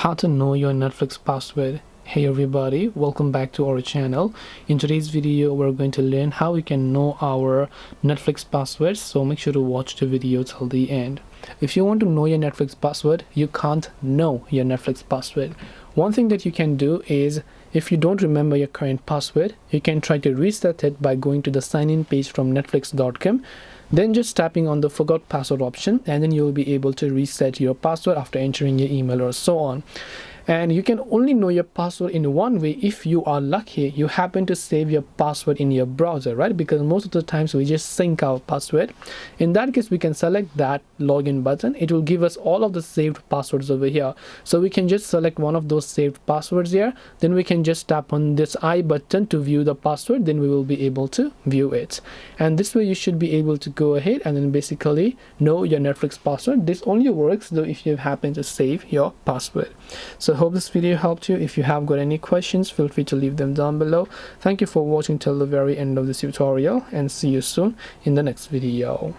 How to know your Netflix password. Hey everybody, welcome back to our channel. In today's video we're going to learn how we can know our Netflix password, so make sure to watch the video till the end. If you want to know your Netflix password, you can't know your Netflix password. One thing that you can do is, if you don't remember your current password, you can try to reset it by going to the sign in page from netflix.com, then just tapping on the forgot password option, and then you'll be able to reset your password after entering your email or so on. And you can only know your password in one way if you are lucky you happen to save your password in your browser, right? Because most of the times we just sync our password. In that case, we can select that login button. It will give us all of the saved passwords over here, so we can just select one of those saved passwords here, then we can just tap on this I button to view the password, then we will be able to view it. And this way you should be able to go ahead and then basically know your Netflix password. This only works though if you happen to save your password. So hope this video helped you. If you have got any questions, feel free to leave them down below. Thank you for watching till the very end of this tutorial, and see you soon in the next video.